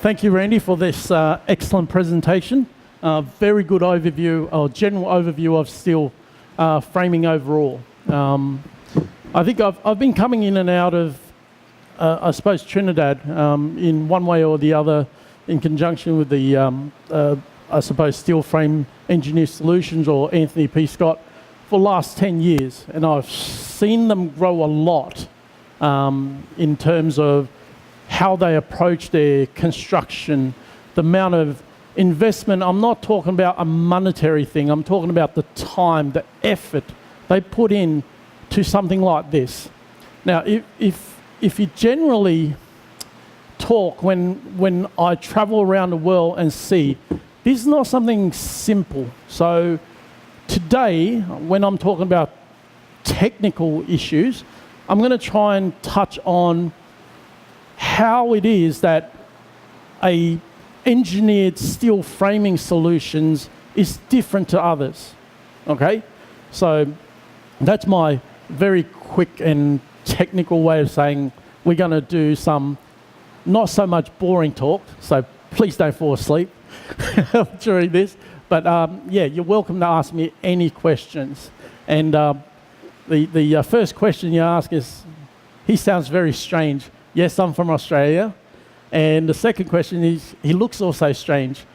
Thank you, Randy, for this excellent presentation. Very good overview, or general overview of steel framing overall. I think I've been coming in and out of, I suppose, Trinidad in one way or the other in conjunction with the, I suppose, Steel Frame Engineer Solutions or Anthony P. Scott for the last 10 years. And I've seen them grow a lot in terms of how they approach their construction, the amount of investment. I'm not talking about a monetary thing. I'm talking about the time, the effort they put in to something like this. Now, if you generally talk when I travel around the world and see, this is not something simple. So today, when I'm talking about technical issues, I'm going to try and touch on how it is that a engineered steel framing solutions is different to others. Okay, so that's my very quick and technical way of saying we're going to do some not so much boring talk, so please don't fall asleep during this. But yeah, you're welcome to ask me any questions. And the first question you ask is, he sounds very strange. Yes, I'm from Australia. And the second question is, he looks also strange.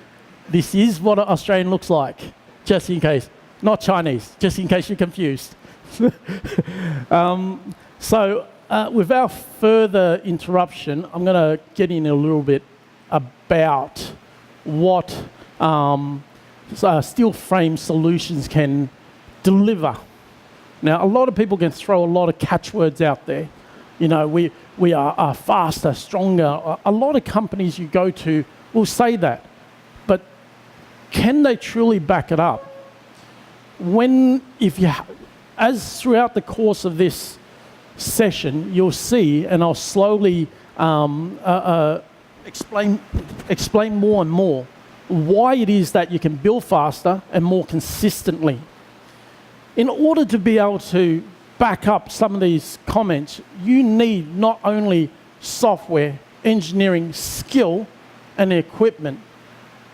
This is what an Australian looks like, just in case. Not Chinese, just in case you're confused. So without further interruption, I'm going to get in a little bit about what steel frame solutions can deliver. Now, a lot of people can throw a lot of catchwords out there. You know, we are faster, stronger. A lot of companies you go to will say that. But can they truly back it up? As throughout the course of this session, you'll see, and I'll slowly explain more and more, why it is that you can build faster and more consistently. In order to be able to back up some of these comments, you need not only software, engineering skill, and equipment.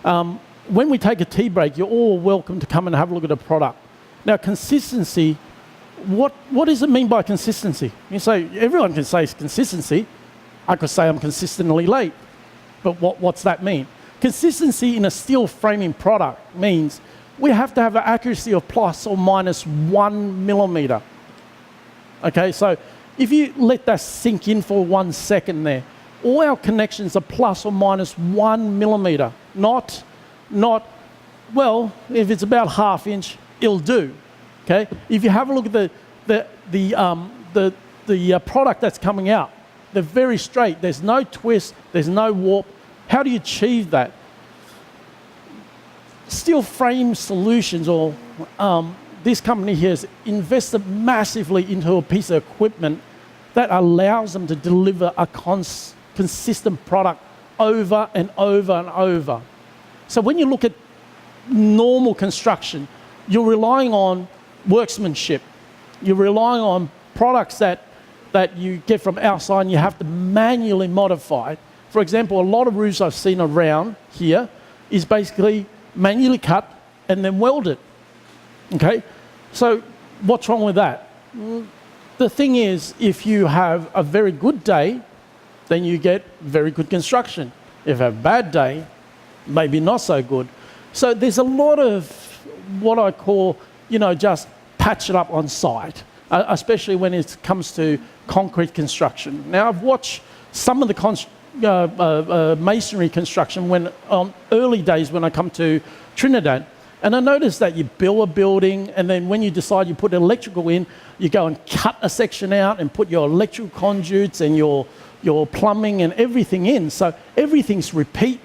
When we take a tea break, you're all welcome to come and have a look at the product. Now, consistency, what does it mean by consistency? You say, everyone can say it's consistency. I could say I'm consistently late. But what's that mean? Consistency in a steel framing product means we have to have an accuracy of plus or minus 1 millimeter. Okay, so if you let that sink in for 1 second there, all our connections are plus or minus 1 millimeter. Not, well, if it's about ½ inch, it'll do. Okay, if you have a look at the product that's coming out, they're very straight. There's no twist. There's no warp. How do you achieve that? Steel Frame Solutions, or this company here, has invested massively into a piece of equipment that allows them to deliver a consistent product over and over and over. So when you look at normal construction, you're relying on workmanship. You're relying on products that you get from outside and you have to manually modify. For example, a lot of roofs I've seen around here is basically manually cut and then welded. Okay, so what's wrong with that? The thing is, if you have a very good day, then you get very good construction. If you have a bad day, maybe not so good. So there's a lot of what I call, just patch it up on site, especially when it comes to concrete construction. Now, I've watched some of the masonry construction early days when I come to Trinidad, and I noticed that you build a building, and then when you decide you put electrical in, you go and cut a section out and put your electrical conduits and your plumbing and everything in. So everything's repeat.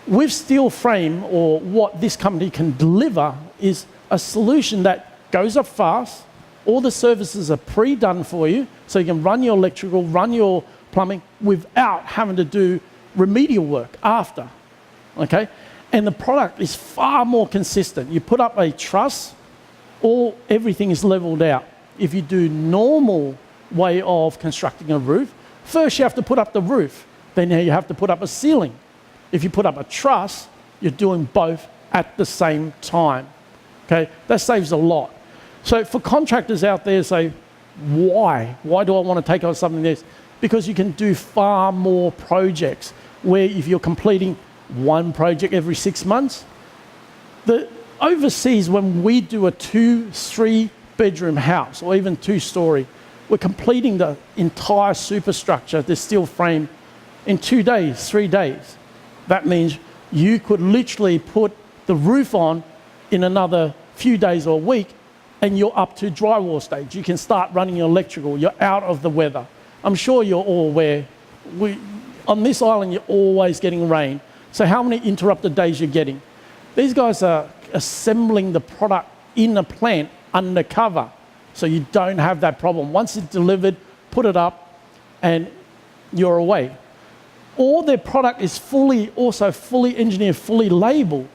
With steel frame, or what this company can deliver, is a solution that goes up fast. All the services are pre-done for you, so you can run your electrical, run your plumbing without having to do remedial work after. Okay? And the product is far more consistent. You put up a truss, everything is leveled out. If you do normal way of constructing a roof, first you have to put up the roof. then you have to put up a ceiling. If you put up a truss, you're doing both at the same time. Okay, that saves a lot. So for contractors out there say, why? Why do I want to take on something like this? Because you can do far more projects, where if you're completing one project every 6 months, overseas when we do a 2-3 bedroom house or even 2-story, we're completing the entire superstructure, the steel frame, in 2 days, 3 days. That means you could literally put the roof on in another few days or a week, and you're up to drywall stage. You can start running your electrical. You're out of the weather. I'm sure you're all aware. On this island, you're always getting rain. So how many interrupted days you're getting? These guys are assembling the product in the plant undercover, so you don't have that problem. Once it's delivered, put it up, and you're away. All their product is fully engineered, fully labeled.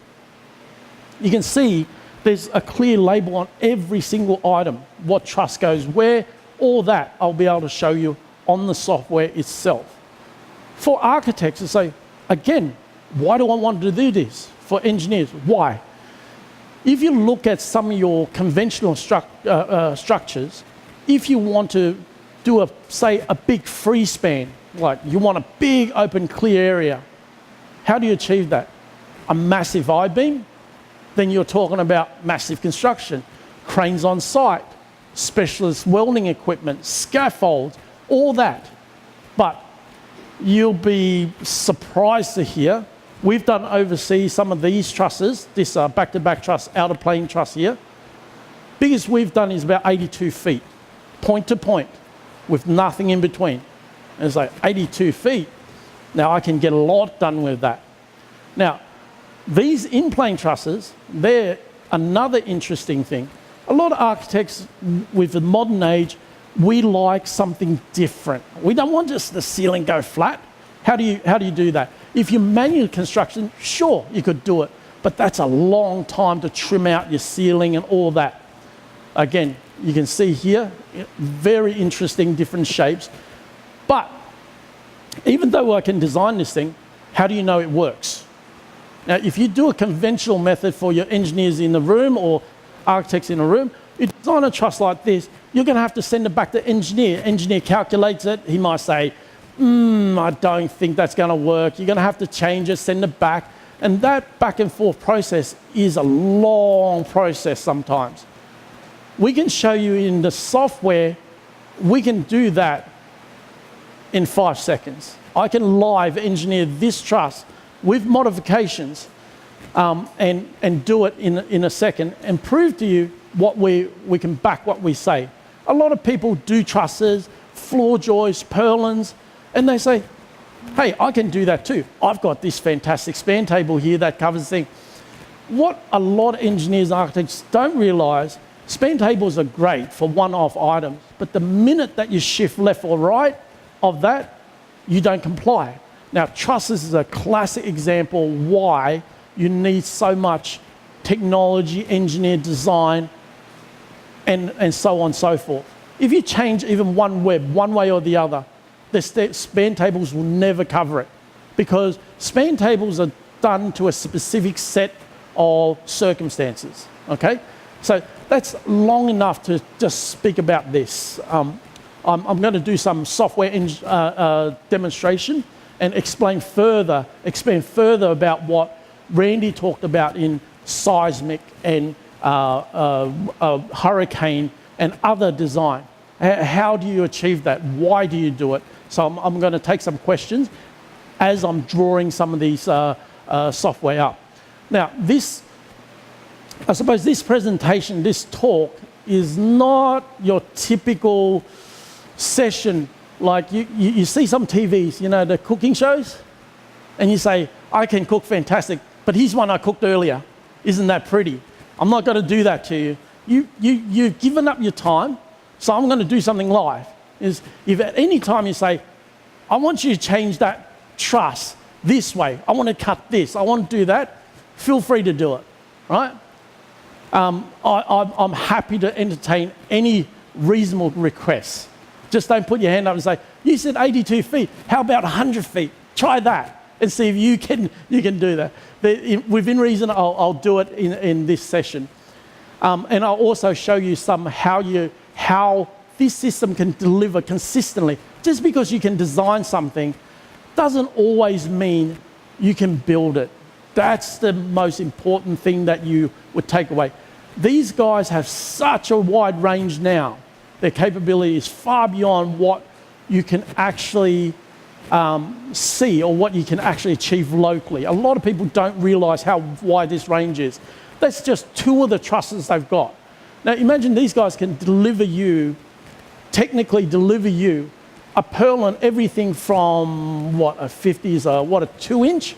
You can see there's a clear label on every single item, what truss goes where, all that I'll be able to show you on the software itself. For architects to say, again, why do I want to do this? For engineers, why? If you look at some of your conventional structures, if you want to do say a big free span, like you want a big open clear area, how do you achieve that? A massive I-beam? Then you're talking about massive construction, cranes on site, specialist welding equipment, scaffolds, all that. But you'll be surprised to hear, we've done overseas some of these trusses, this back-to-back truss, outer plane truss here. Biggest we've done is about 82 feet, point to point, with nothing in between. And it's like 82 feet. Now I can get a lot done with that. Now, these in-plane trusses, they're another interesting thing. A lot of architects with the modern age, we like something different. We don't want just the ceiling go flat. How do you do that? If you're manual construction, sure, you could do it, but that's a long time to trim out your ceiling and all that. Again, you can see here, very interesting different shapes. But even though I can design this thing, how do you know it works? Now, if you do a conventional method for your engineers in the room or architects in a room, you design a truss like this, you're going to have to send it back to engineer. Engineer calculates it. He might say, I don't think that's going to work. You're going to have to change it, send it back. And that back and forth process is a long process sometimes. We can show you in the software, we can do that in 5 seconds. I can live engineer this truss with modifications and do it in a second and prove to you what we can back what we say. A lot of people do trusses, floor joists, purlins, and they say, hey, I can do that too. I've got this fantastic span table here that covers things. What a lot of engineers and architects don't realise, span tables are great for one-off items, but the minute that you shift left or right of that, you don't comply. Now, trusses is a classic example why you need so much technology, engineered design, and so on and so forth. If you change even one web, one way or the other, the span tables will never cover it, because span tables are done to a specific set of circumstances, okay? So that's long enough to just speak about this. I'm going to do some software demonstration and expand further about what Randy talked about in seismic and hurricane and other design. How do you achieve that? Why do you do it? So I'm going to take some questions as I'm drawing some of these software up. Now, I suppose this presentation, this talk, is not your typical session. Like you see some TVs, you know, the cooking shows, and you say, I can cook fantastic, but here's one I cooked earlier. Isn't that pretty? I'm not going to do that to you. You've given up your time, so I'm going to do something live. If at any time you say, I want you to change that truss this way, I want to cut this, I want to do that, feel free to do it, right? I'm happy to entertain any reasonable requests. Just don't put your hand up and say, you said 82 feet, how about 100 feet? Try that and see if you can do that. Within reason, I'll do it in this session. And I'll also show you how this system can deliver consistently. Just because you can design something doesn't always mean you can build it. That's the most important thing that you would take away. These guys have such a wide range now. Their capability is far beyond what you can actually see or what you can actually achieve locally. A lot of people don't realise how wide this range is. That's just 2 of the trusses they've got. Now imagine these guys can technically deliver you a purlin, everything from what a 2-inch,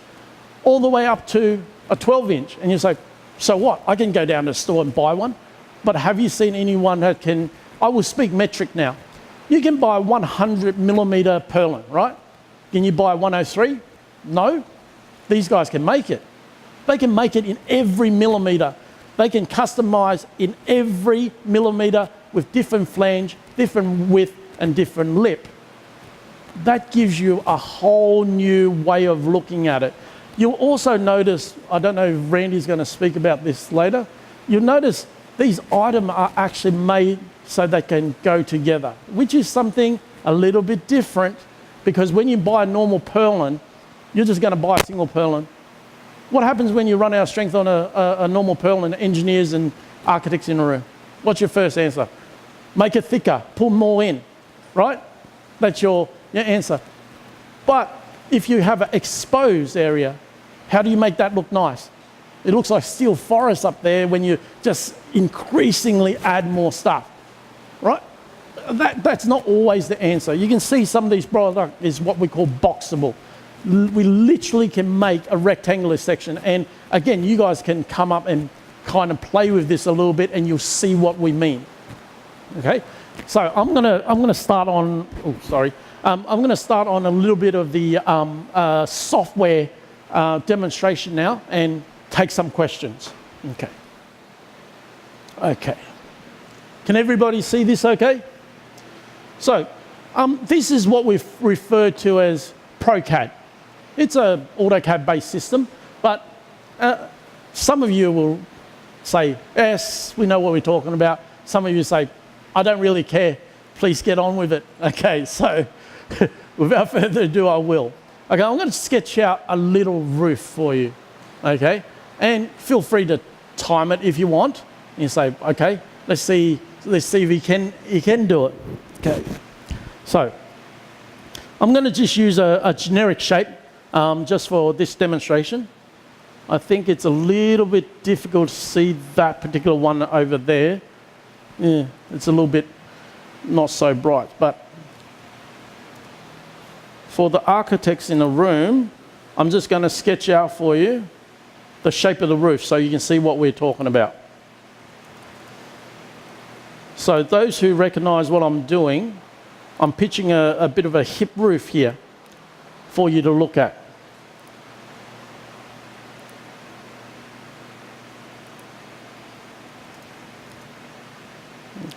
all the way up to a 12-inch. And you say, so what? I can go down to the store and buy one. But have you seen anyone that can, I will speak metric now. You can buy 100 millimeter purlin, right? Can you buy 103? No. These guys can make it. They can make it in every millimeter. They can customize in every millimeter with different flange, different width, and different lip. That gives you a whole new way of looking at it. You'll also notice, I don't know if Randy's going to speak about this later, you'll notice these items are actually made so they can go together, which is something a little bit different, because when you buy a normal purlin, you're just going to buy a single purlin. What happens when you run out of strength on a normal purlin, engineers and architects in a room? What's your first answer? Make it thicker, pull more in, right? That's your answer. But if you have an exposed area, how do you make that look nice? It looks like steel forest up there when you just increasingly add more stuff, right? That's not always the answer. You can see some of these products is what we call boxable. We literally can make a rectangular section. And again, you guys can come up and kind of play with this a little bit and you'll see what we mean. Okay, so I'm gonna start on, I'm gonna start on a little bit of the software demonstration now and take some questions. Okay. Can everybody see this okay? So, this is what we've referred to as ProCAD. It's an AutoCAD-based system, but some of you will say, yes, we know what we're talking about. Some of you say, I don't really care. Please get on with it. Okay, so without further ado, I will. Okay, I'm going to sketch out a little roof for you. Okay, and feel free to time it if you want. And you say, okay, let's see if he can do it. Okay, so I'm going to just use a generic shape just for this demonstration. I think it's a little bit difficult to see that particular one over there. Yeah, it's a little bit not so bright, but for the architects in the room, I'm just going to sketch out for you the shape of the roof so you can see what we're talking about. So those who recognize what I'm doing, I'm pitching a bit of a hip roof here for you to look at.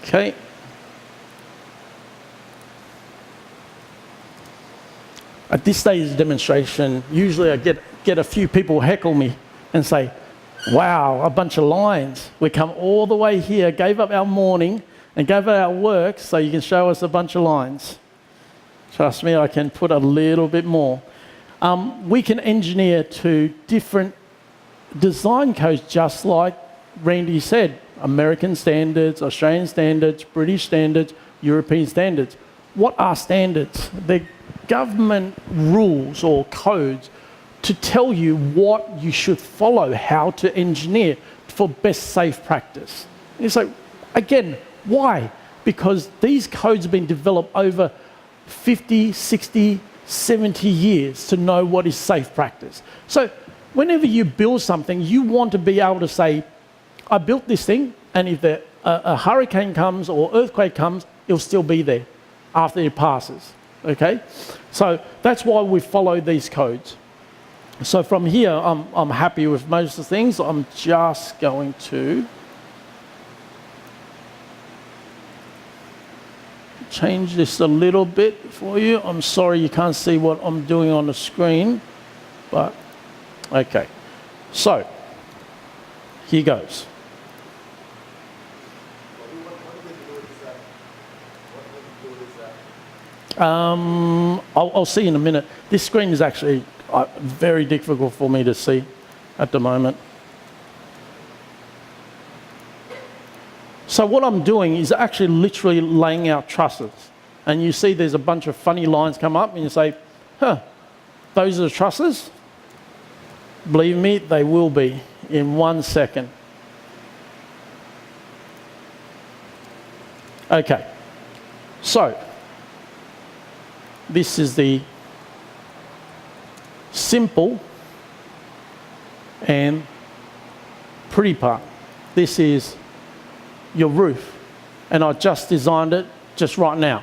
Okay. At this stage of the demonstration, usually I get a few people heckle me and say, wow, a bunch of lines. We come all the way here, gave up our morning and gave up our work so you can show us a bunch of lines. Trust me, I can put a little bit more. We can engineer to different design codes, just like Randy said. American standards, Australian standards, British standards, European standards. What are standards? They're government rules or codes to tell you what you should follow, how to engineer for best safe practice. And it's like, again, why? Because these codes have been developed over 50, 60, 70 years to know what is safe practice. So whenever you build something, you want to be able to say, I built this thing, and if a hurricane comes or earthquake comes, it'll still be there after it passes, okay? So that's why we follow these codes. So from here, I'm happy with most of the things. I'm just going to change this a little bit for you. I'm sorry you can't see what I'm doing on the screen, but okay. So, here goes. I'll see in a minute. This screen is actually very difficult for me to see at the moment. So what I'm doing is actually literally laying out trusses. And you see there's a bunch of funny lines come up and you say, huh, those are the trusses? Believe me, they will be in 1 second. Okay, so this is the simple and pretty part. This is your roof, and I just designed it just right now.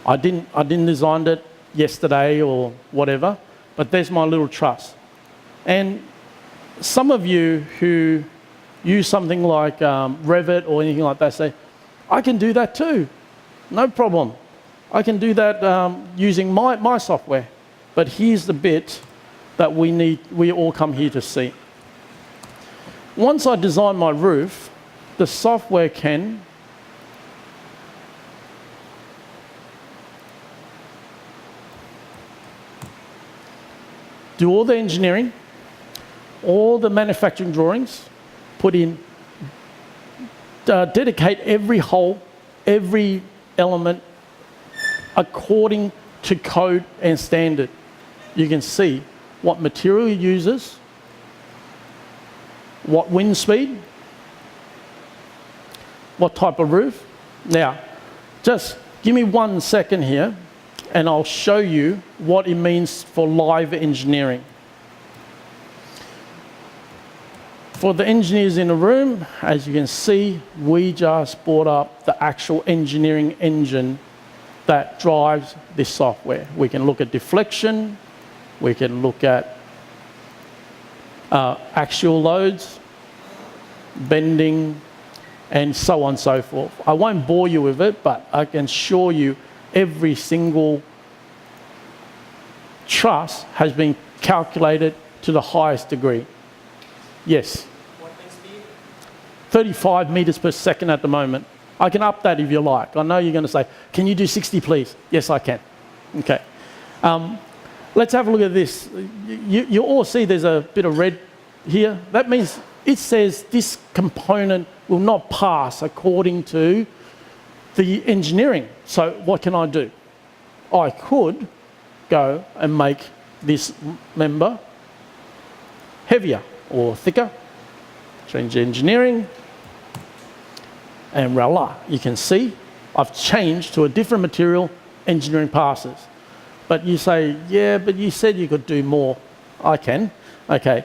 I didn't design it yesterday or whatever, but there's my little truss. And some of you who use something like Revit or anything like that say, I can do that too, no problem. I can do that using my software. But here's the bit that we all come here to see. Once I design my roof, the software can do all the engineering, all the manufacturing drawings, put in, dedicate every hole, every element according to code and standard. You can see what material it uses, what wind speed, what type of roof. Now, just give me 1 second here and I'll show you what it means for live engineering. For the engineers in the room, as you can see, we just brought up the actual engineering engine that drives this software. We can look at deflection, we can look at axial loads, bending, and so on and so forth. I won't bore you with it, but I can assure you every single truss has been calculated to the highest degree. Yes? What speed? 35 meters per second at the moment. I can up that if you like. I know you're going to say, can you do 60 please? Yes, I can. Okay. Let's have a look at this. You all see there's a bit of red here. That means it says this component will not pass according to the engineering. So what can I do? I could go and make this member heavier or thicker. Change the engineering. And voila, you can see I've changed to a different material, engineering passes. But you say, yeah, but you said you could do more. I can. Okay.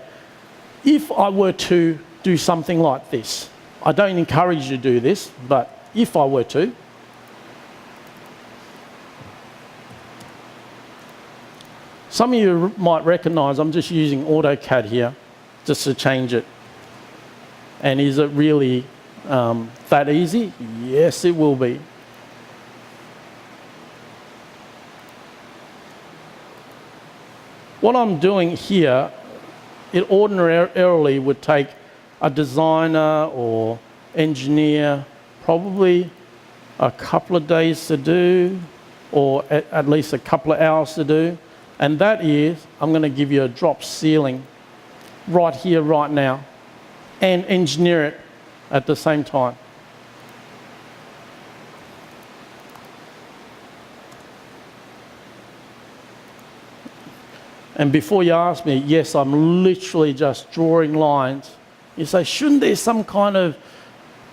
If I were to do something like this, I don't encourage you to do this, but if I were to, some of you might recognize I'm just using AutoCAD here just to change it. And is it really that easy? Yes, it will be. What I'm doing here, it ordinarily would take a designer or engineer probably a couple of days to do, or at least a couple of hours to do. And that is, I'm going to give you a drop ceiling right here, right now, and engineer it at the same time. And before you ask me, yes, I'm literally just drawing lines. You say, shouldn't there some kind of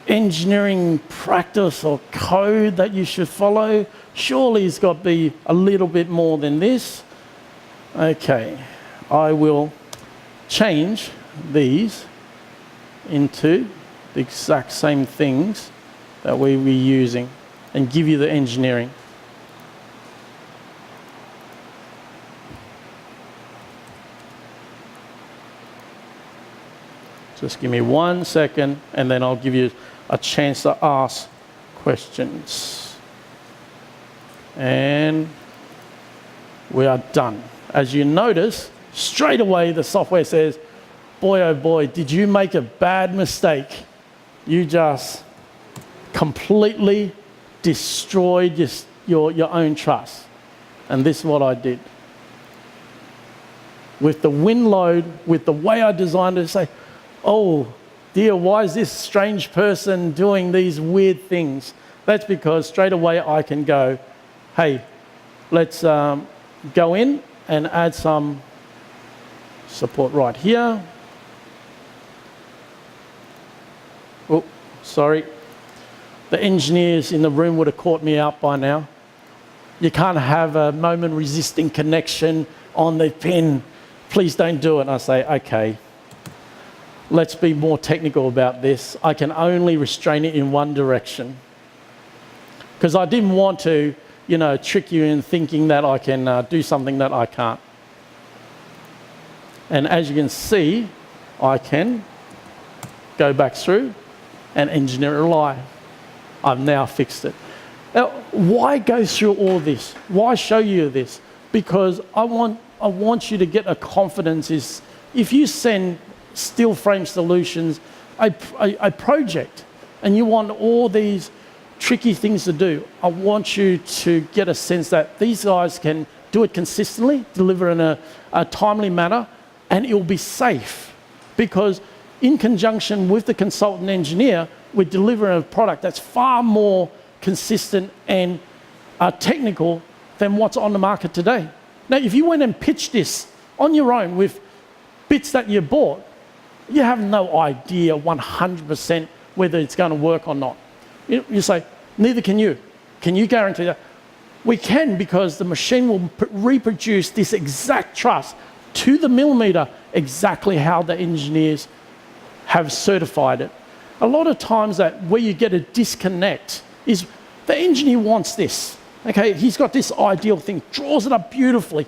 engineering practice or code that you should follow? Surely it's got to be a little bit more than this. Okay, I will change these into the exact same things that we were using and give you the engineering. Just give me 1 second and then I'll give you a chance to ask questions. And we are done. As you notice, straight away the software says, boy, oh boy, did you make a bad mistake. You just completely destroyed your own truss. And this is what I did. With the wind load, with the way I designed it, say, oh dear, why is this strange person doing these weird things? That's because straight away I can go, hey, let's go in and add some support right here. Oh, sorry. The engineers in the room would have caught me out by now. You can't have a moment resisting connection on the pin. Please don't do it. And I say, okay, let's be more technical about this. I can only restrain it in one direction. Because I didn't want to, trick you in thinking that I can do something that I can't. And as you can see, I can go back through and engineer it live. I've now fixed it. Now, why go through all this? Why show you this? Because I want you to get a confidence is if you send steel frame solutions a project and you want all these tricky things to do, I want you to get a sense that these guys can do it consistently, deliver in a timely manner, and it will be safe. Because in conjunction with the consultant engineer, we're delivering a product that's far more consistent and technical than what's on the market today. Now, if you went and pitched this on your own with bits that you bought, you have no idea 100% whether it's going to work or not. You say, neither can you. Can you guarantee that? We can, because the machine will reproduce this exact truss to the millimeter exactly how the engineers have certified it. A lot of times that where you get a disconnect is the engineer wants this. Okay, he's got this ideal thing, draws it up beautifully.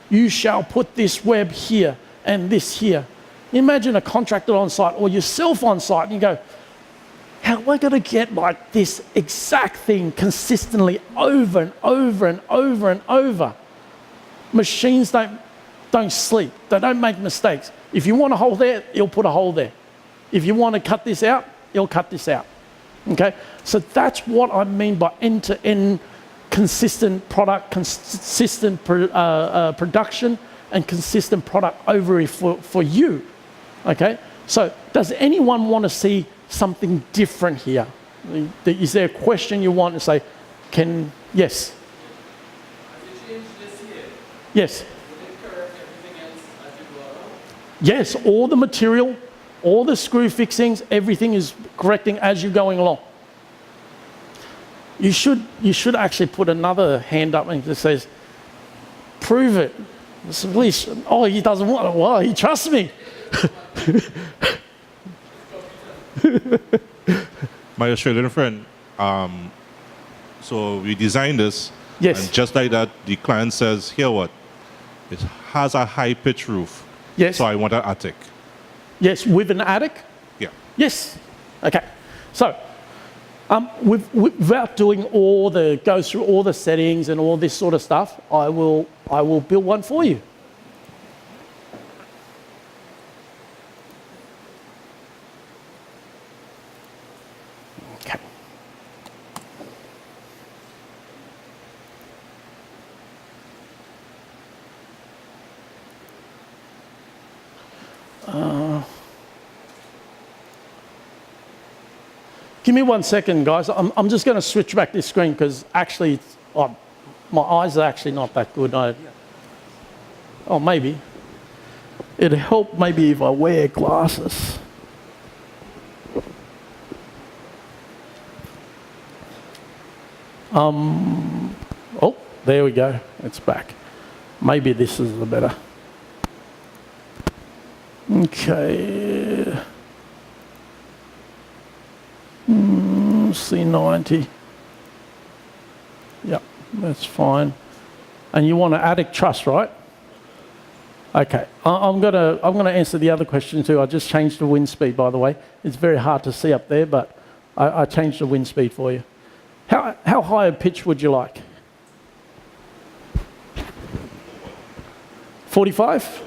You shall put this web here and this here. Imagine a contractor on site or yourself on site and you go, how am I going to get like this exact thing consistently over and over and over and over? Machines don't sleep. They don't make mistakes. If you want a hole there, it'll put a hole there. If you want to cut this out, it'll cut this out. Okay? So that's what I mean by end-to-end consistent product, consistent production, and consistent product overview for you. Okay? So does anyone want to see something different here? Is there a question you want to say? Yes? Have you changed this here? Yes. Would it correct everything else as you go along? Yes, all the material, all the screw fixings, everything is correcting as you're going along. You should actually put another hand up and just says, prove it. At least, oh, he doesn't want it. Well, he trusts me. My Australian friend, so we designed this. Yes. And just like that, the client says, here what? It has a high pitch roof. Yes. So I want an attic. Yes, with an attic? Yeah. Yes. Okay. So, without doing go through all the settings and all this sort of stuff, I will build one for you. Okay. Give me 1 second, guys. I'm just going to switch back this screen because actually, my eyes are actually not that good. Oh, maybe. It'd help maybe if I wear glasses. Oh, there we go. It's back. Maybe this is the better. Okay. C90. Yep, that's fine. And you want an attic truss, right? Okay. I'm gonna answer the other question too. I just changed the wind speed, by the way. It's very hard to see up there, but I changed the wind speed for you. How high a pitch would you like? 45?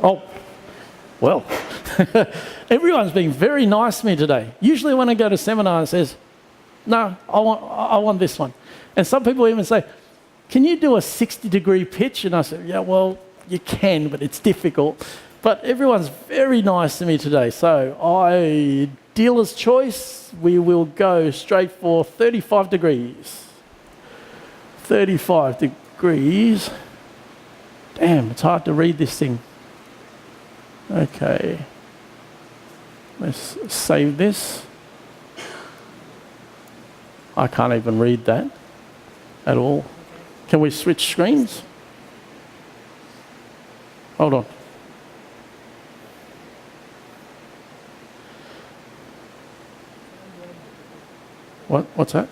Oh, well, everyone's been very nice to me today. Usually when I go to seminars, it says, no, I want this one. And some people even say, can you do a 60-degree pitch? And I said, yeah, well, you can, but it's difficult. But everyone's very nice to me today. So dealer's choice, we will go straight for 35 degrees. 35 degrees. Damn, it's hard to read this thing. Okay. Let's save this. I can't even read that at all. Can we switch screens? Hold on. What's that?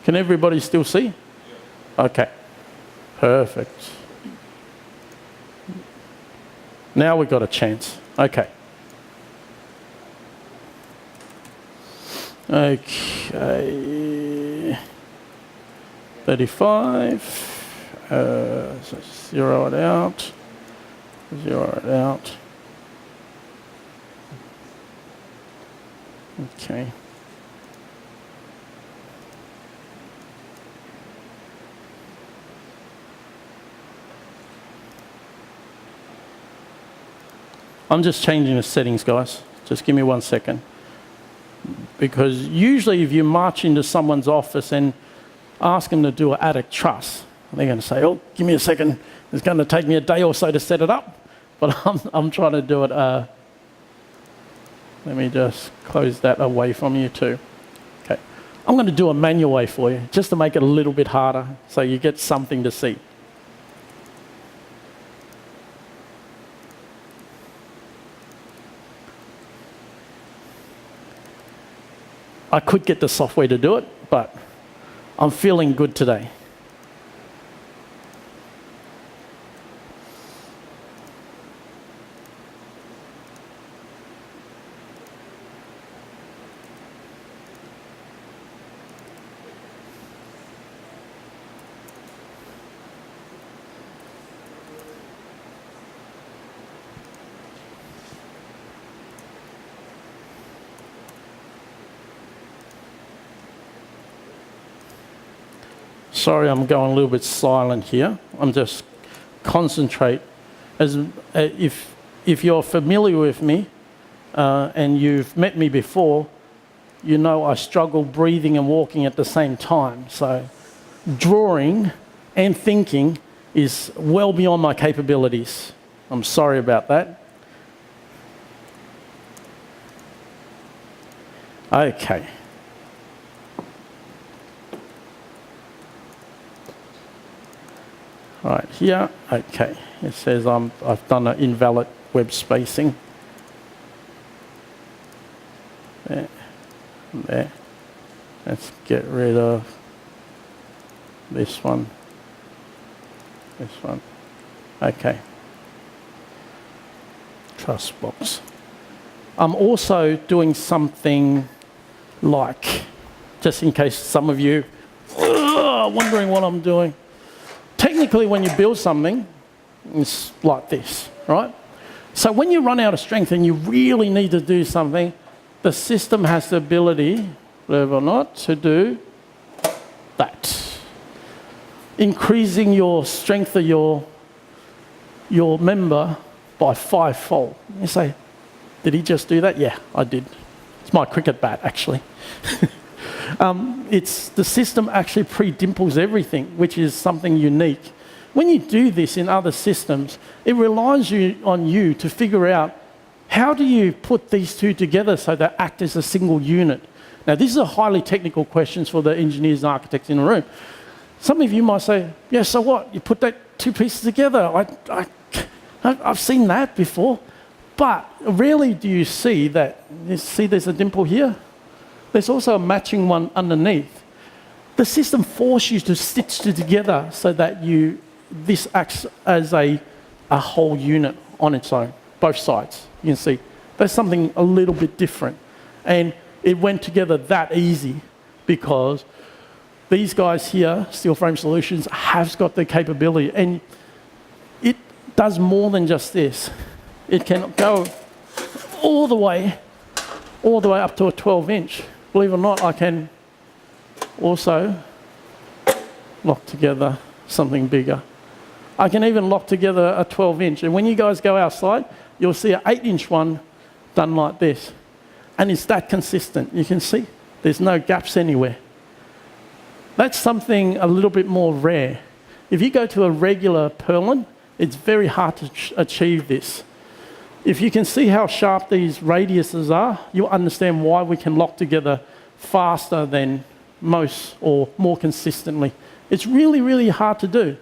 Can everybody still see? Okay. Perfect. Now we've got a chance. Okay. Okay. 35. So zero it out. Zero it out. Okay. I'm just changing the settings, guys. Just give me 1 second. Because usually if you march into someone's office and ask them to do an attic truss, they're going to say, oh, give me a second. It's going to take me a day or so to set it up. But I'm trying to do it. Let me just close that away from you too. Okay. I'm going to do a manual way for you, just to make it a little bit harder so you get something to see. I could get the software to do it, but I'm feeling good today. Sorry, I'm going a little bit silent here. I'm just concentrate. If you're familiar with me and you've met me before, you know I struggle breathing and walking at the same time. So drawing and thinking is well beyond my capabilities. I'm sorry about that. Okay. Right here, okay. It says I've done an invalid web spacing. There, there. Let's get rid of this one. This one. Okay. Truss box. I'm also doing something like, just in case some of you are wondering what I'm doing. Technically, when you build something, it's like this, right? So when you run out of strength and you really need to do something, the system has the ability, believe it or not, to do that. Increasing your strength of your member by 5-fold. You say, did he just do that? Yeah, I did. It's my cricket bat, actually. The system actually pre-dimples everything, which is something unique. When you do this in other systems, it relies on you to figure out how do you put these two together so they act as a single unit. Now, these are highly technical questions for the engineers and architects in the room. Some of you might say, yeah, so what? You put that two pieces together. I've seen that before. But rarely do you see that. You see there's a dimple here? There's also a matching one underneath. The system forces you to stitch it together so that this acts as a a whole unit on its own, both sides. You can see there's something a little bit different. And it went together that easy because these guys here, Steel Frame Solutions, have got the capability. And it does more than just this. It can go all the way up to a 12-inch. Believe it or not, I can also lock together something bigger. I can even lock together a 12-inch. And when you guys go outside, you'll see an 8-inch one done like this. And it's that consistent. You can see there's no gaps anywhere. That's something a little bit more rare. If you go to a regular purlin, it's very hard to achieve this. If you can see how sharp these radiuses are, you'll understand why we can lock together faster than most or more consistently. It's really, really hard to do.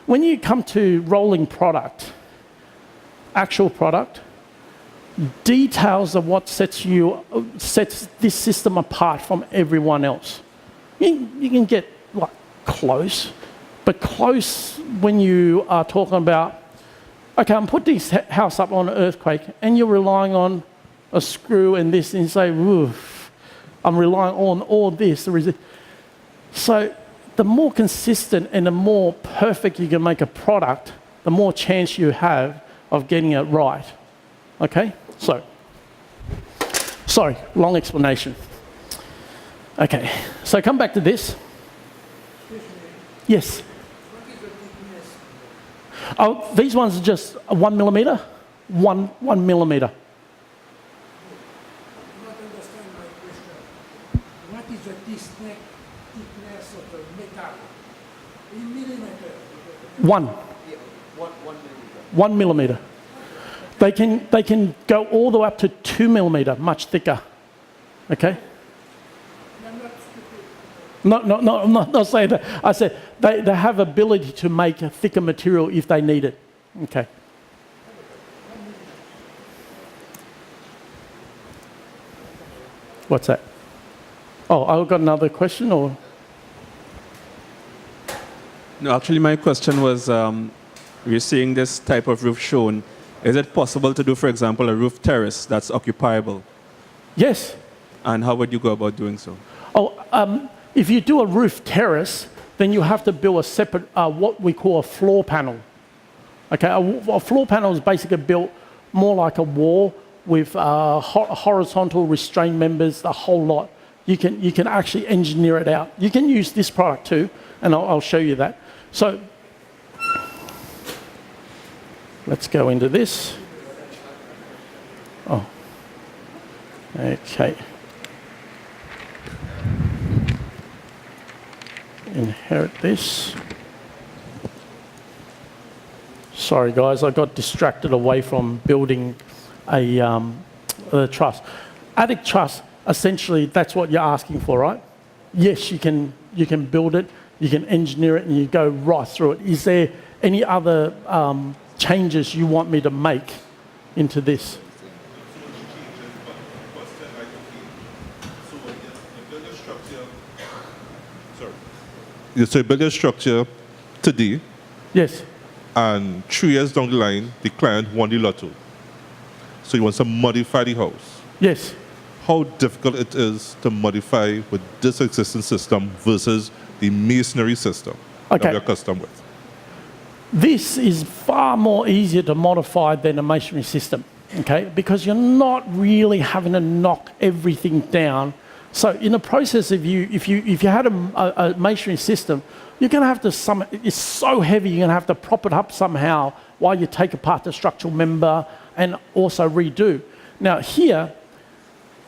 When you come to rolling product, actual product, details are what sets this system apart from everyone else. You can get like close, but close when you are talking about, okay, I'm putting this house up on an earthquake, and you're relying on a screw and this, and you say, woof, I'm relying on all this. So the more consistent and the more perfect you can make a product, the more chance you have of getting it right. Okay? So, sorry, long explanation. Okay, so come back to this. Yes? What is the thickness? Oh, these ones are just 1 millimeter. 1 millimeter. I do not understand my question. What is the thickness of the metal? In millimeter. 1 millimeter. They can go all the way up to 2 millimeter, much thicker. Okay? I'm not stupid. No, I'm not saying that. I said they have ability to make a thicker material if they need it. Okay. What's that? Oh, I've got another question, or? No, actually, my question was, we're seeing this type of roof shown. Is it possible to do, for example, a roof terrace that's occupiable? Yes. And how would you go about doing so? Oh, if you do a roof terrace, then you have to build a separate, what we call a floor panel. Okay, a floor panel is basically built more like a wall with horizontal restraint members, the whole lot. You can actually engineer it out. You can use this product too, and I'll show you that. So let's go into this. Oh, okay. Inherit this. Sorry guys, I got distracted away from building a truss. Attic truss, essentially that's what you're asking for, right? Yes, you can build it, you can engineer it, and you go right through it. Is there any other changes you want me to make into this? So you build your structure today, Yes. and 3 years down the line, the client won the lotto. So you want to modify the house. Yes. How difficult it is to modify with this existing system versus the masonry system that Okay. we're accustomed with. This is far more easier to modify than a masonry system, okay? Because you're not really having to knock everything down. So in the process of if you had a masonry system, you're going to have to it's so heavy, you're going to have to prop it up somehow while you take apart the structural member and also redo. Now here,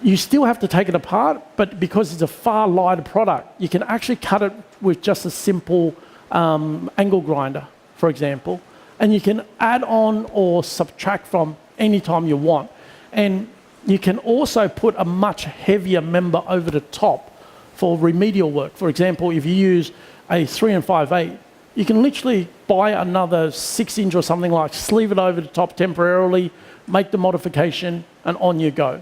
you still have to take it apart, but because it's a far lighter product, you can actually cut it with just a simple angle grinder, for example, and you can add on or subtract from any time you want. And you can also put a much heavier member over the top for remedial work. For example, if you use a 3 5/8, you can literally buy another 6-inch or something like, sleeve it over the top temporarily, make the modification, and on you go.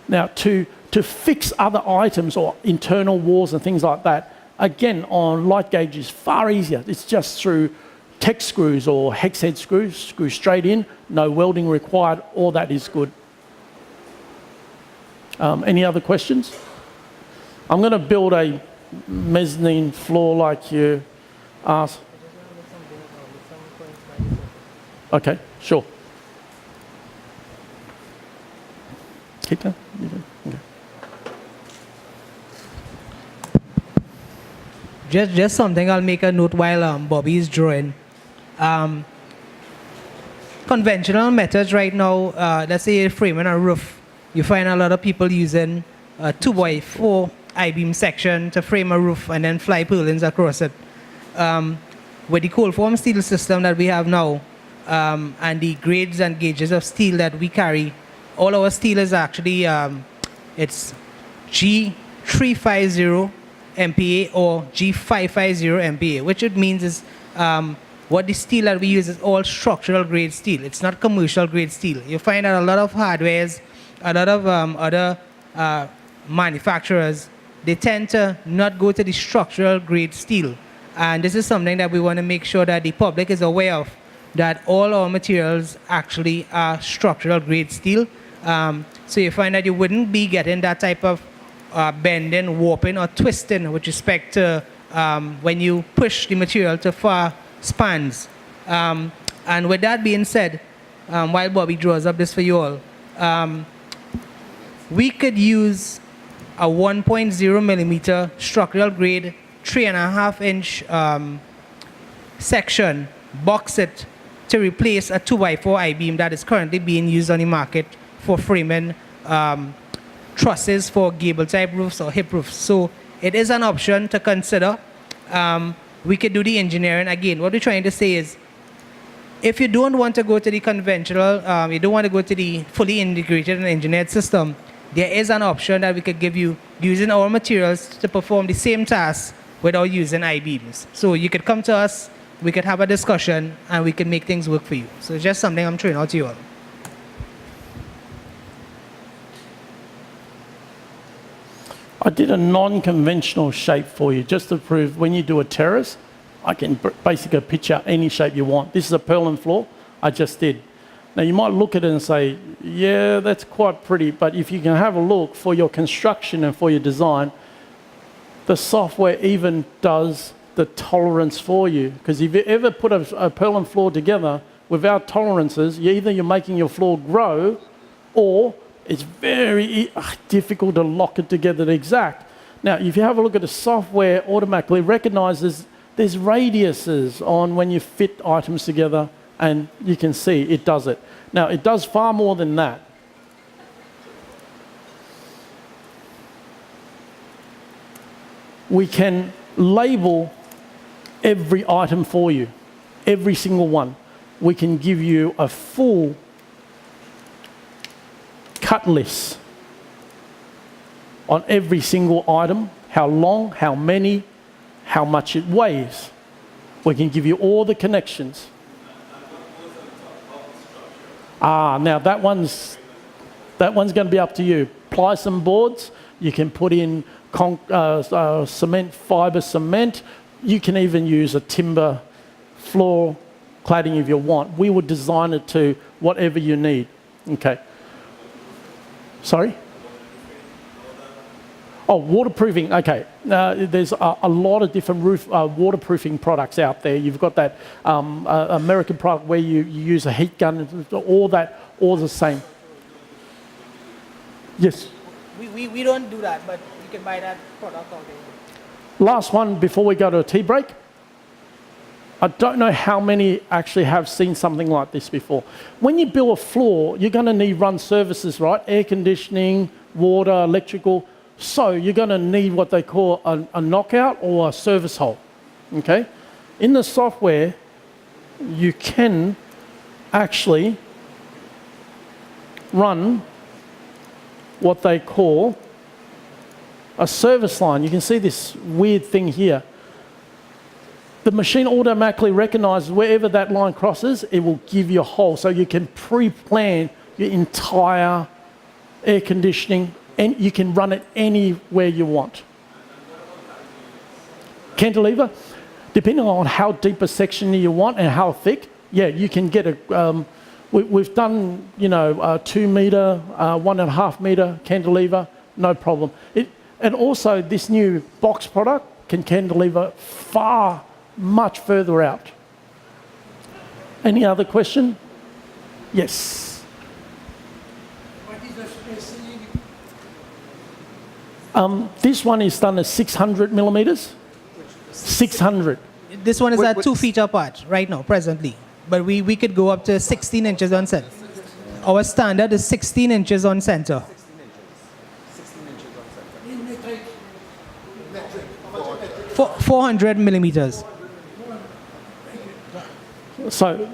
Now, to fix other items or internal walls and things like that, again, on light gauge is far easier. It's just through Tech screws or hex head screws, screw straight in, no welding required, all that is good. Any other questions? I'm going to build a mezzanine floor like you asked. Okay, sure. Keep that. Okay. Just something I'll make a note while Bobby is drawing. Conventional methods right now, let's say framing a roof, you find a lot of people using a 2x4 I-beam section to frame a roof and then fly purlins across it. With the cold form steel system that we have now, and the grades and gauges of steel that we carry, all our steel is actually, it's G350 MPa or G550 MPa, which it means is what the steel that we use is all structural grade steel. It's not commercial grade steel. You find that a lot of hardwares, a lot of other manufacturers, they tend to not go to the structural grade steel. And this is something that we want to make sure that the public is aware of, that all our materials actually are structural grade steel. So you find that you wouldn't be getting that type of bending, warping, or twisting with respect to when you push the material to far spans. And with that being said, while Bobby draws up this for you all, we could use a 1.0 millimeter structural grade 3.5 inch section, box it to replace a 2x4 I-beam that is currently being used on the market for framing trusses for gable type roofs or hip roofs. So it is an option to consider. We could do the engineering. Again, what we're trying to say is, if you don't want to go to the conventional, you don't want to go to the fully integrated and engineered system, there is an option that we could give you using our materials to perform the same task without using I-beams. So you could come to us, we could have a discussion, and we can make things work for you. So it's just something I'm throwing out to you all. I did a non-conventional shape for you just to prove when you do a terrace, I can basically picture any shape you want. This is a purlin floor I just did. Now you might look at it and say, yeah, that's quite pretty, but if you can have a look for your construction and for your design, the software even does the tolerance for you. Because if you ever put a purlin floor together without tolerances, you're making your floor grow, or it's very difficult to lock it together exact. Now, if you have a look at the software, automatically recognizes there's radiuses on when you fit items together, and you can see it does it. Now, it does far more than that. We can label every item for you, every single one. We can give you a full cut list on every single item, how long, how many, how much it weighs. We can give you all the connections. Now that one's going to be up to you. Plycem boards, you can put in cement, fibre cement. You can even use a timber floor cladding if you want. We would design it to whatever you need. Okay. Sorry? Oh, waterproofing. Okay. There's a lot of different roof waterproofing products out there. You've got that American product where you use a heat gun, all that, all the same. Yes? We don't do that, but you can buy that product out there. Last one before we go to a tea break. I don't know how many actually have seen something like this before. When you build a floor, you're going to need run services, right? Air conditioning, water, electrical. So you're going to need what they call a knockout or a service hole, okay? In the software, you can actually run what they call a service line. You can see this weird thing here. The machine automatically recognizes wherever that line crosses, it will give you a hole. So you can pre-plan your entire air conditioning, and you can run it anywhere you want. Cantilever? depending on how deep a section you want and how thick, yeah, you can get a, we've done, 2 metre, 1.5 metre cantilever, no problem. And also this new box product can cantilever much further out. Any other question? Yes. What is the spacing? This one is done at 600 millimetres. 600. This one is at 2 feet apart right now, presently. But we could go up to 16 inches on center. Our standard is 16 inches on center. In metric. 400 millimeters. So,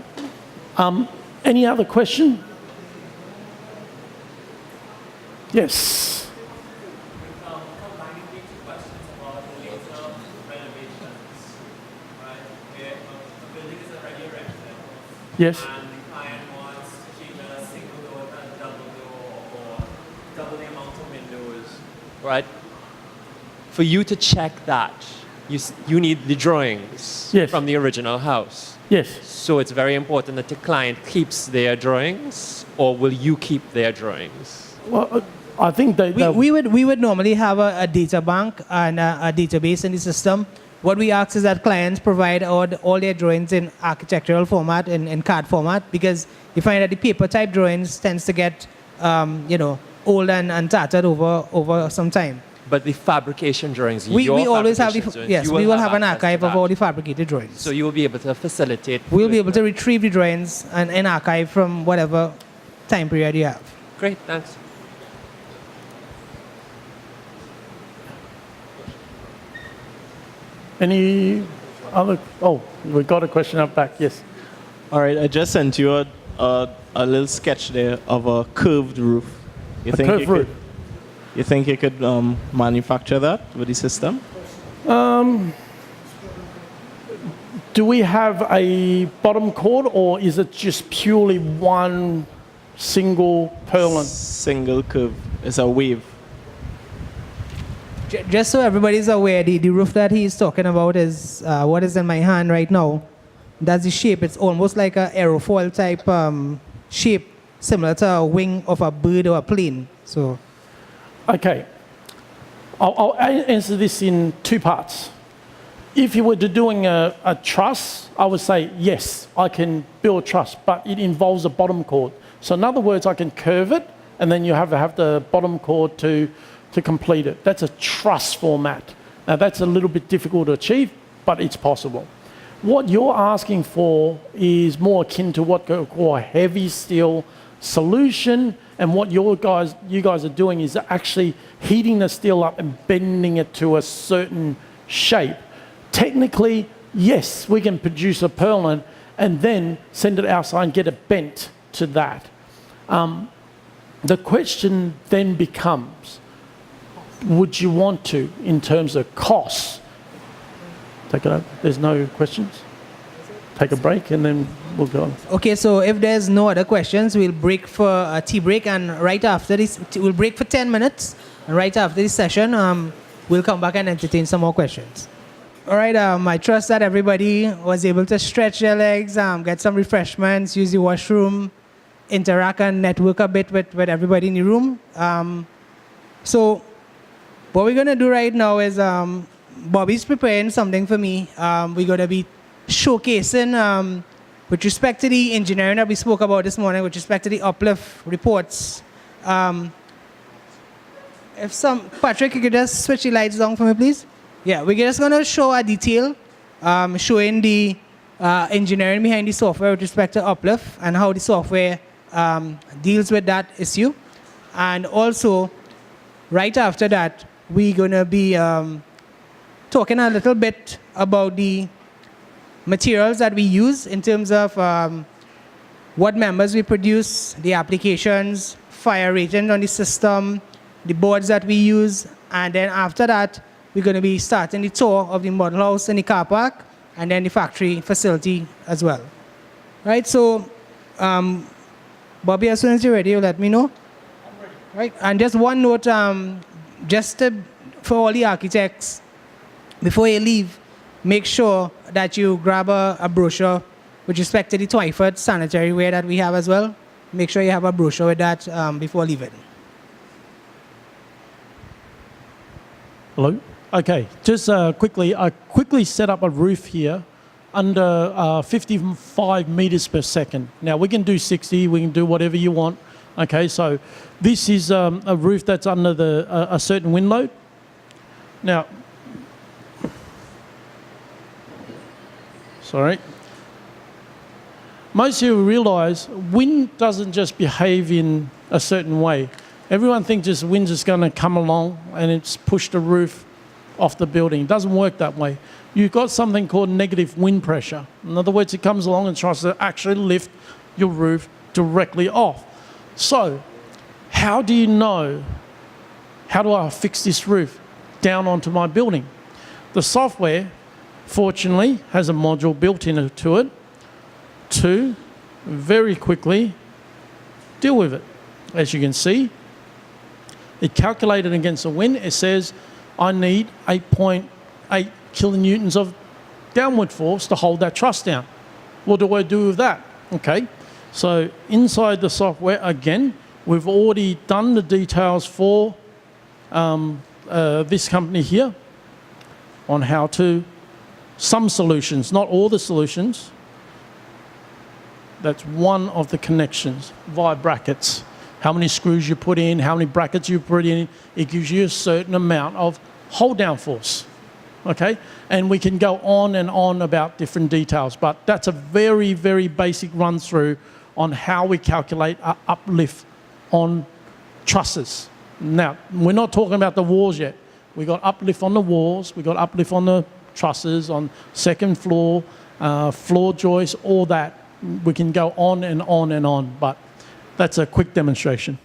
any other question? Yes. Combining the two questions about later renovations, right? Where a building is already erected, Yes. and the client wants to change a single door to a double door or double the amount of windows, right? For you to check that, you need the drawings Yes. from the original house. Yes. So it's very important that the client keeps their drawings, or will you keep their drawings? Well, I think We would normally have a data bank and a database in the system. What we ask is that clients provide all their drawings in architectural format, in CAD format, because you find that the paper type drawings tends to get, old and tattered over some time. But the fabrication drawings, We always have drawings, we will have an access to archive of that. all the fabricated drawings. So you will be able to facilitate. We'll be able to retrieve the drawings and archive from whatever time period you have. Great, thanks. Any other? Oh, we got a question up back. Yes. All right, I just sent you a little sketch there of a curved roof. You A curved roof. You think you could manufacture that with the system? Do we have a bottom chord, or is it just purely one single purlin? Single curve. It's a wave. Just so everybody's aware, the roof that he's talking about is what is in my hand right now. That's the shape. It's almost like an aerofoil type shape, similar to a wing of a bird or a plane. So, Okay. I'll answer this in 2 parts. If you were to doing a truss, I would say, yes, I can build a truss, but it involves a bottom chord. So in other words, I can curve it, and then you have the bottom chord to complete it. That's a truss format. Now that's a little bit difficult to achieve, but it's possible. What you're asking for is more akin to what we call a heavy steel solution, and what you guys are doing is actually heating the steel up and bending it to a certain shape. Technically, yes, we can produce a purlin and then send it outside and get it bent to that. The question then becomes, would you want to, in terms of costs? Take it over. There's no questions? Take a break and then we'll go on. okay, so if there's no other questions, we'll break for a tea break, and right after this, we'll break for 10 minutes, and right after this session, we'll come back and entertain some more questions. All right, I trust that everybody was able to stretch their legs, get some refreshments, use the washroom, interact and network a bit with everybody in the room. So what we're going to do right now is Bobby's preparing something for me. We're going to be showcasing, with respect to the engineering that we spoke about this morning, with respect to the uplift reports. Patrick, you could just switch the lights down for me, please? Yeah, we're just going to show a detail, showing the engineering behind the software with respect to uplift and how the software deals with that issue. And also, right after that, we're going to be talking a little bit about the materials that we use in terms of what members we produce, the applications, fire rating on the system, the boards that we use, and then after that, we're going to be starting the tour of the model house and the car park, and then the factory facility as well. Right, so Bobby, as soon as you're ready, you let me know. I'm ready. Right, and just one note, for all the architects, before you leave, make sure that you grab a brochure with respect to the 20-foot sanitary ware that we have as well. Make sure you have a brochure with that before leaving. Hello? Okay, just quickly, I quickly set up a roof here under 55 meters per second. Now we can do 60, we can do whatever you want. Okay, so this is a roof that's under a certain wind load. Now, sorry. Most of you realize wind doesn't just behave in a certain way. Everyone thinks this wind's just going to come along and it's pushed the roof off the building. It doesn't work that way. You've got something called negative wind pressure. In other words, it comes along and tries to actually lift your roof directly off. So, how do you know, how do I fix this roof down onto my building? The software, fortunately, has a module built into it to very quickly deal with it. As you can see, it calculated against the wind. It says, I need 8.8 kilonewtons of downward force to hold that truss down. What do I do with that? Okay, so inside the software, again, we've already done the details for this company here on how to, some solutions, not all the solutions. That's one of the connections via brackets. How many screws you put in, how many brackets you put in, it gives you a certain amount of hold down force, okay? And we can go on and on about different details, but that's a very, very basic run through on how we calculate our uplift on trusses. Now, we're not talking about the walls yet. We got uplift on the walls, we got uplift on the trusses, on second floor, floor joists, all that. We can go on and on and on, but that's a quick demonstration.